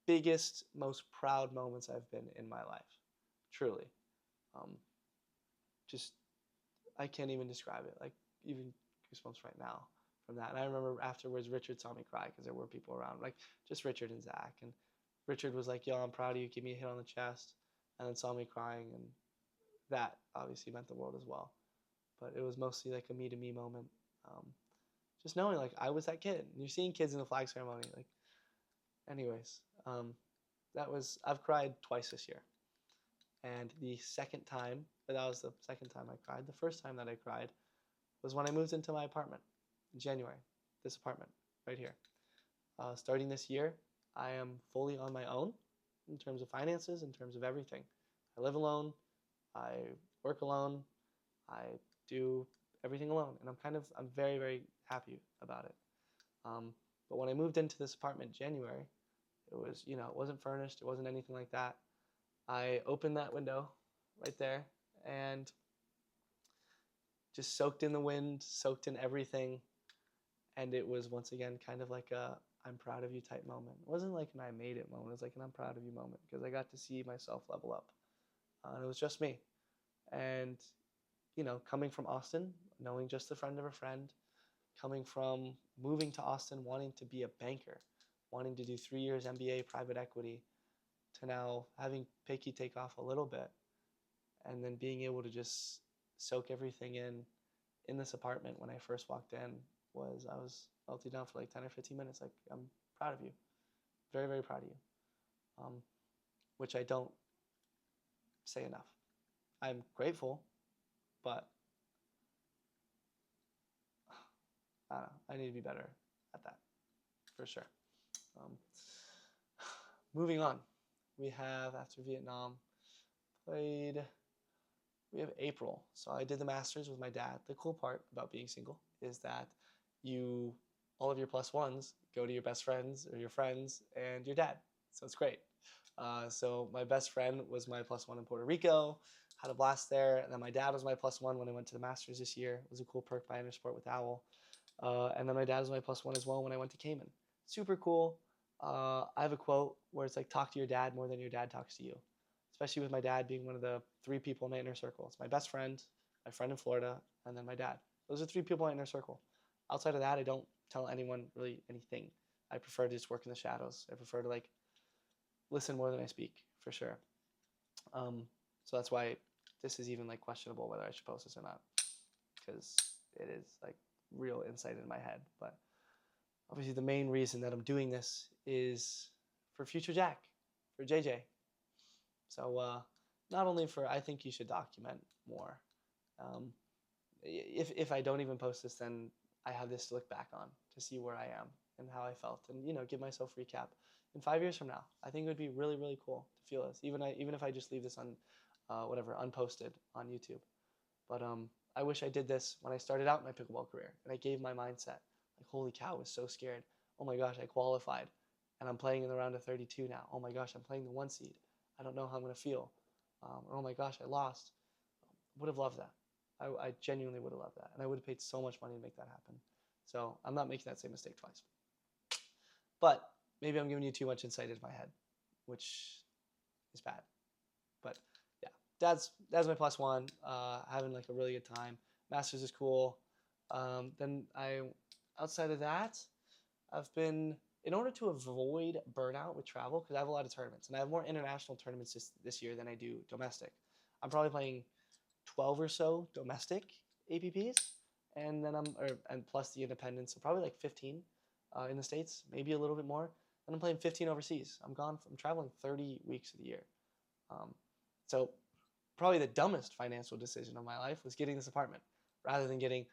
biggest, most proud moments I've been in my life. Truly. Just, I can't even describe it. Like, even goosebumps right now from that. And I remember afterwards, Richard saw me cry because there were people around, like just Richard and Zach. And Richard was like, yo, I'm proud of you. Give me a hit on the chest. And then saw me crying. And that obviously meant the world as well. But it was mostly like a me-to-me moment. Just knowing like I was that kid. And you're seeing kids in the flag ceremony. Like, anyways, I've cried twice this year. And the second time, that was the second time I cried. The first time that I cried was when I moved into my apartment in January. This apartment right here. Starting this year, I am fully on my own in terms of finances, in terms of everything. I live alone. I work alone. I do everything alone, and I'm very, very happy about it. Um, but when I moved into this apartment in January, it was, it wasn't furnished. It wasn't anything like that. I opened that window right there and just soaked in the wind, soaked in everything. And it was once again kind of like a I'm proud of you type moment. It wasn't like an I made it moment. It was like an I'm proud of you moment because I got to see myself level up. And it was just me. And, coming from Austin, knowing just a friend of a friend, coming from moving to Austin, wanting to be a banker, wanting to do 3 years MBA private equity, to now having Picky take off a little bit and then being able to just soak everything in this apartment when I first walked in was I was melting down for like 10 or 15 minutes. Like, I'm proud of you. Very, very proud of you. Which I don't say enough. I'm grateful, but I don't know. I need to be better at that for sure. Um, Moving on, we have after Vietnam played. We have April. So I did the Masters with my dad. The cool part about being single is that all of your plus ones go to your best friends or your friends and your dad. So it's great. So my best friend was my plus one in Puerto Rico. Had a blast there. And then my dad was my plus one when I went to the Masters this year. It was a cool perk by Intersport with Owl. And then my dad was my plus one as well when I went to Cayman. Super cool. I have a quote where it's like, talk to your dad more than your dad talks to you, especially with my dad being one of the 3 people in my inner circle. It's my best friend, my friend in Florida, and then my dad. Those are 3 people in my inner circle. Outside of that, I don't tell anyone really anything. I prefer to just work in the shadows. I prefer to like listen more than I speak, for sure. So that's why this is even like questionable whether I should post this or not, because it is like real insight in my head. But obviously the main reason that I'm doing this is for future Jack, for JJ. So not only for, I think you should document more. If I don't even post this, then I have this to look back on to see where I am and how I felt, and give myself recap in 5 years from now. I think it would be really, really cool to feel this, even if I just leave this on whatever unposted on YouTube. But I wish I did this when I started out my pickleball career, and I gave my mindset like, holy cow, I was so scared. Oh my gosh, I qualified, and I'm playing in the round of 32 now. Oh my gosh, I'm playing the 1 seed. I don't know how I'm gonna feel. Or, oh my gosh, I lost. Would have loved that. I genuinely would have loved that, and I would have paid so much money to make that happen. So I'm not making that same mistake twice. But maybe I'm giving you too much insight into my head, which is bad. But yeah, that's my plus one. Having like a really good time. Masters is cool. Then outside of that, I've been, in order to avoid burnout with travel, because I have a lot of tournaments, and I have more international tournaments this year than I do domestic. I'm probably playing 12 or so domestic APPs, and then and plus the independents, so probably like 15 in the States, maybe a little bit more. Then I'm playing 15 overseas. I'm traveling 30 weeks of the year. So probably the dumbest financial decision of my life was getting this apartment rather than getting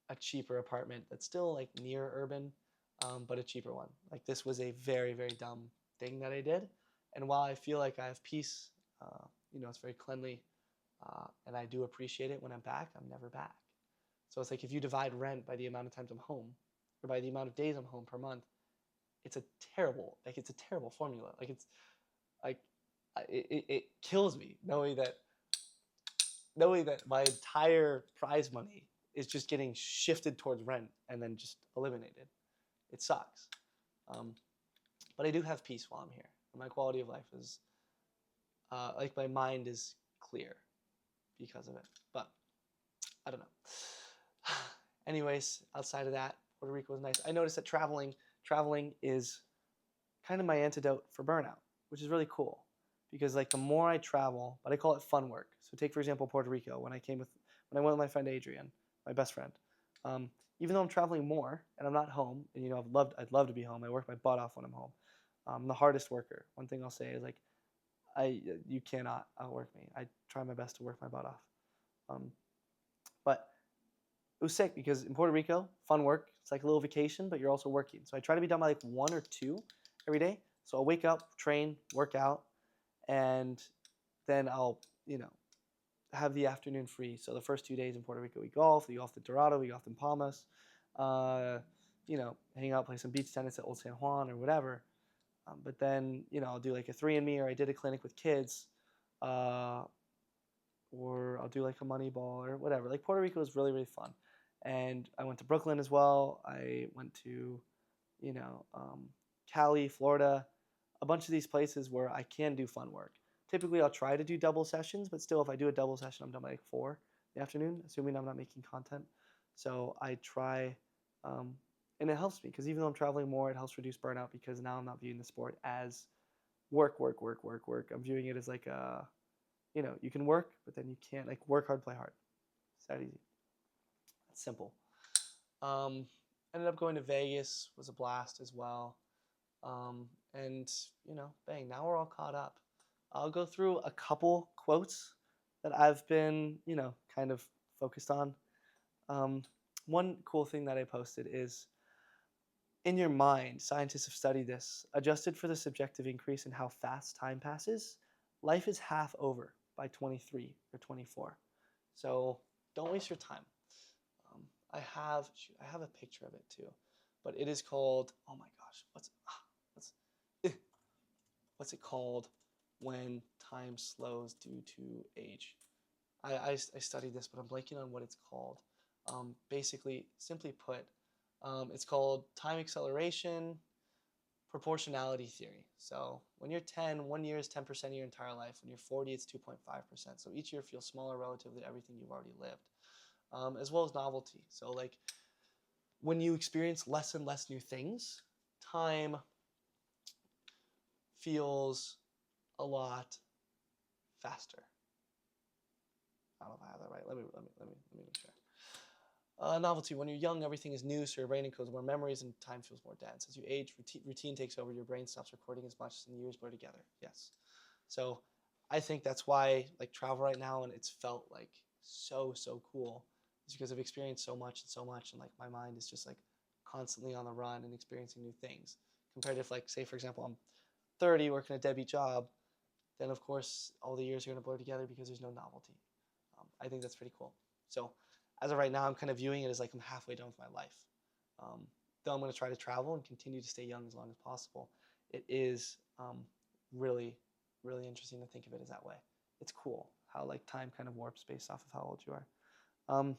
a cheaper apartment that's still like near urban, but a cheaper one. Like, this was a very, very dumb thing that I did. And while I feel like I have peace, it's very cleanly, and I do appreciate it when I'm back, I'm never back. So it's like, if you divide rent by the amount of times I'm home, or by the amount of days I'm home per month, it's a terrible formula. Like, it's like, it kills me knowing that my entire prize money is just getting shifted towards rent and then just eliminated. It sucks. But I do have peace while I'm here. And my quality of life is, like, my mind is clear because of it. But I don't know. Anyways, outside of that, Puerto Rico was nice. I noticed that traveling is kind of my antidote for burnout, which is really cool. Because like, the more I travel, but I call it fun work. So take, for example, Puerto Rico. When I went with my friend Adrian, my best friend, even though I'm traveling more and I'm not home, and I'd love to be home. I work my butt off when I'm home. I'm the hardest worker. One thing I'll say is, like, you cannot outwork me. I try my best to work my butt off. But it was sick because in Puerto Rico, fun work. It's like a little vacation, but you're also working. So I try to be done by like 1 or 2 every day. So I'll wake up, train, work out, and then I'll, have the afternoon free. So the first 2 days in Puerto Rico, we golf in Dorado, we golf in Palmas, uh, hang out, play some beach tennis at Old San Juan or whatever. But then, I'll do like a 3 and Me, or I did a clinic with kids, uh, or I'll do like a money ball or whatever. Like Puerto Rico is really, really fun. And I went to Brooklyn as well. I went to, you know, um, Cali, Florida, a bunch of these places where I can do fun work. Typically, I'll try to do double sessions, but still, if I do a double session, I'm done by like 4 in the afternoon, assuming I'm not making content. So I try, um, and it helps me because even though I'm traveling more, it helps reduce burnout because now I'm not viewing the sport as work, work, work, work, work. I'm viewing it as like you can work, but then you can't like work hard, play hard. It's that easy. It's simple. Um, Ended up going to Vegas, was a blast as well. And bang, now we're all caught up. I'll go through a couple quotes that I've been, kind of focused on. Um, One cool thing that I posted is, in your mind, scientists have studied this, adjusted for the subjective increase in how fast time passes, life is half over by 23 or 24. So don't waste your time. Um, I have a picture of it too, but it is called, oh my gosh, what's eh, what's it called when time slows due to age? I studied this, but I'm blanking on what it's called. Basically, simply put, it's called time acceleration proportionality theory. So when you're 10, 1 year is 10% of your entire life. When you're 40, it's 2.5%. So each year feels smaller relative to everything you've already lived, as well as novelty. So like when you experience less and less new things, time feels a lot faster. I don't know if I have that right. Let me make sure. Novelty. When you're young, everything is new, so your brain encodes more memories and time feels more dense. As you age, routine takes over. Your brain stops recording as much, and years blur together. Yes. So I think that's why like travel right now, and it's felt like so cool, is because I've experienced so much and so much, and like my mind is just like constantly on the run and experiencing new things. Compared to if like say for example I'm 30 working a deadbeat job, then of course all the years are going to blur together because there's no novelty. I think that's pretty cool. So as of right now, I'm kind of viewing it as like I'm halfway done with my life. Though I'm going to try to travel and continue to stay young as long as possible, it is really, really interesting to think of it as that way. It's cool how like time kind of warps based off of how old you are. Um,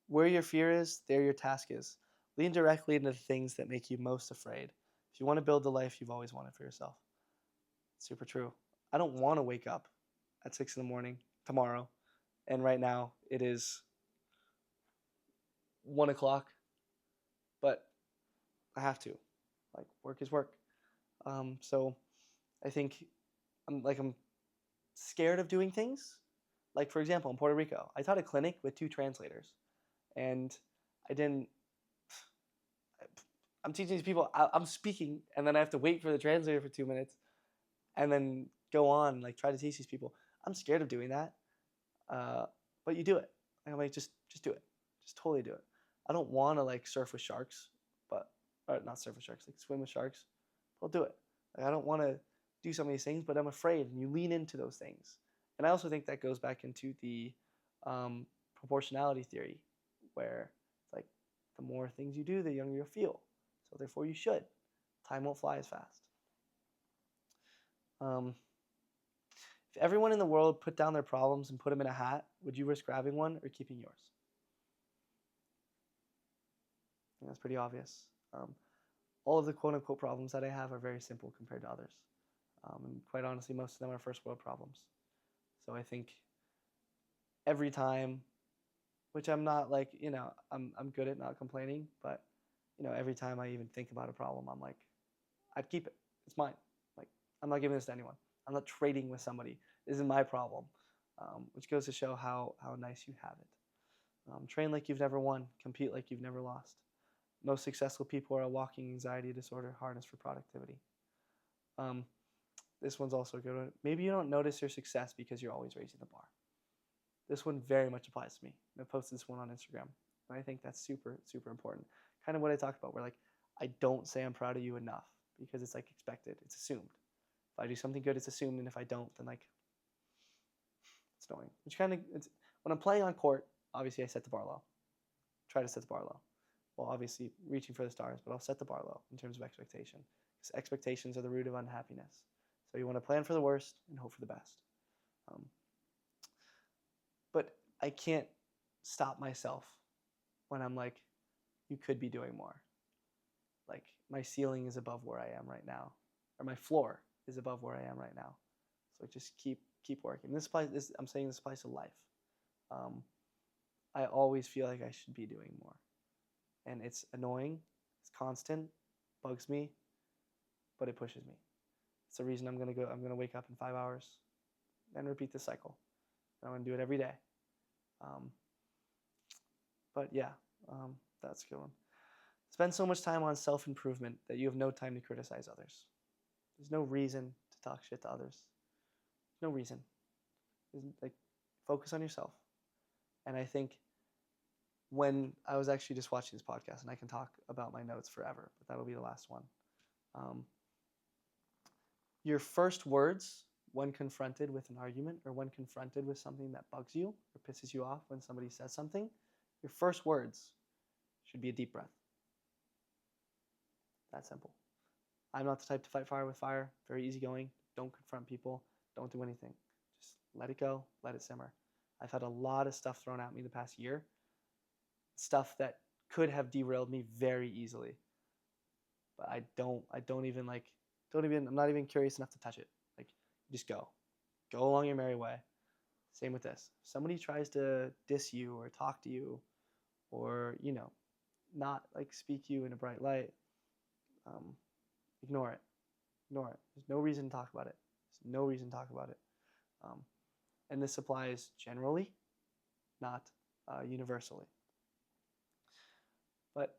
where your fear is, there your task is. Lean directly into the things that make you most afraid. If you want to build the life you've always wanted for yourself. It's super true. I don't want to wake up at 6 in the morning tomorrow, and right now it is 1 o'clock, but I have to. Like work is work. So I think I'm scared of doing things. Like for example, in Puerto Rico, I taught a clinic with 2 translators, and I didn't. I'm teaching these people. I'm speaking, and then I have to wait for the translator for 2 minutes, and then go on like try to teach these people. I'm scared of doing that, but you do it. I'm like just do it, just totally do it. I don't want to like surf with sharks, but or not surf with sharks, like swim with sharks. I'll do it. Like, I don't want to do some of these things, but I'm afraid, and you lean into those things. And I also think that goes back into the proportionality theory, where it's like the more things you do, the younger you'll feel. So therefore, you should. Time won't fly as fast. Um, if everyone in the world put down their problems and put them in a hat, would you risk grabbing one or keeping yours? I think that's pretty obvious. All of the quote unquote problems that I have are very simple compared to others. And quite honestly, most of them are first world problems. So I think every time, which I'm not like, I'm good at not complaining, but, every time I even think about a problem, I'm like, I'd keep it. It's mine. Like, I'm not giving this to anyone. I'm not trading with somebody. This is my problem, which goes to show how nice you have it. Train like you've never won. Compete like you've never lost. Most successful people are a walking anxiety disorder harnessed for productivity. This one's also a good one. Maybe you don't notice your success because you're always raising the bar. This one very much applies to me. I posted this one on Instagram, and I think that's super, super important. Kind of what I talked about, where like I don't say I'm proud of you enough because it's like expected. It's assumed. If I do something good, it's assumed, and if I don't, then like it's annoying. Which kind of it's when I'm playing on court. Obviously, I set the bar low. Try to set the bar low. Well, obviously, reaching for the stars, but I'll set the bar low in terms of expectation. Because expectations are the root of unhappiness. So you want to plan for the worst and hope for the best. Um, but I can't stop myself when I'm like, you could be doing more. Like my ceiling is above where I am right now, or my floor is above where I am right now. So just keep working. I'm saying this applies to life. Um, I always feel like I should be doing more, and it's annoying. It's constant, bugs me, but it pushes me. It's the reason I'm gonna wake up in 5 hours, and repeat the cycle. And I'm gonna do it every day. Um, but yeah, that's a good one. Spend so much time on self-improvement that you have no time to criticize others. There's no reason to talk shit to others. No reason. Like, focus on yourself. And I think when I was actually just watching this podcast, and I can talk about my notes forever, but that'll be the last one. Your first words when confronted with an argument or when confronted with something that bugs you or pisses you off when somebody says something, your first words should be a deep breath. That simple. I'm not the type to fight fire with fire. Very easygoing. Don't confront people. Don't do anything. Just let it go. Let it simmer. I've had a lot of stuff thrown at me the past year. Stuff that could have derailed me very easily. But I'm not even curious enough to touch it. Like, just go. Go along your merry way. Same with this. If somebody tries to diss you or talk to you or, not like speak you in a bright light, ignore it. Ignore it. There's no reason to talk about it. There's no reason to talk about it. And this applies generally, not universally. But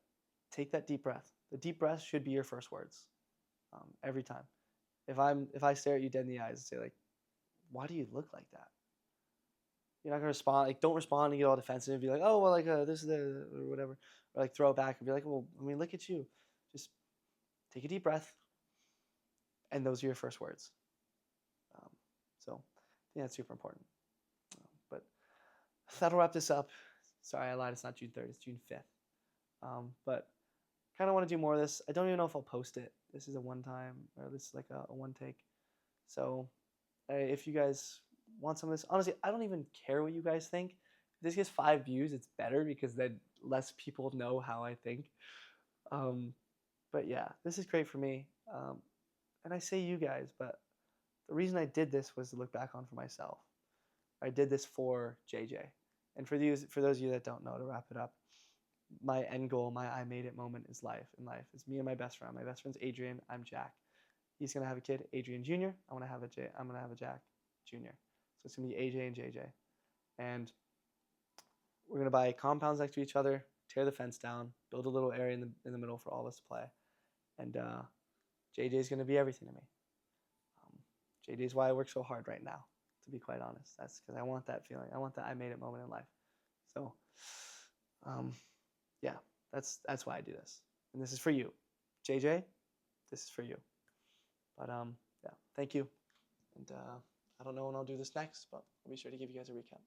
take that deep breath. The deep breath should be your first words every time. If I stare at you dead in the eyes and say like, "Why do you look like that?" You're not gonna respond. Like, don't respond and get all defensive and be like, "Oh well, like this is the or whatever," or like throw it back and be like, "Well, I mean, look at you." Just take a deep breath, and those are your first words. So, I think that's super important. But that'll wrap this up. Sorry, I lied. It's not June 3rd. It's June 5th. But kind of want to do more of this. I don't even know if I'll post it. This is a one-time, or this is like a one take. So if you guys want some of this, honestly, I don't even care what you guys think. If this gets 5 views, it's better because then less people know how I think. But yeah, this is great for me. And I say you guys, but the reason I did this was to look back on for myself. I did this for JJ. And for those of you that don't know, to wrap it up, my end goal, my I made it moment is life. In life, it's me and my best friend. My best friend's Adrian. I'm Jack. He's gonna have a kid, Adrian Jr. I'm gonna have a Jack Jr. So it's gonna be AJ and JJ, and we're gonna buy compounds next to each other, tear the fence down, build a little area in the middle for all of us to play, and JJ is gonna be everything to me. JJ is why I work so hard right now. To be quite honest, that's because I want that feeling. I want that I made it moment in life. So, yeah, that's why I do this, and this is for you, JJ. This is for you. But yeah, thank you. And I don't know when I'll do this next, but I'll be sure to give you guys a recap.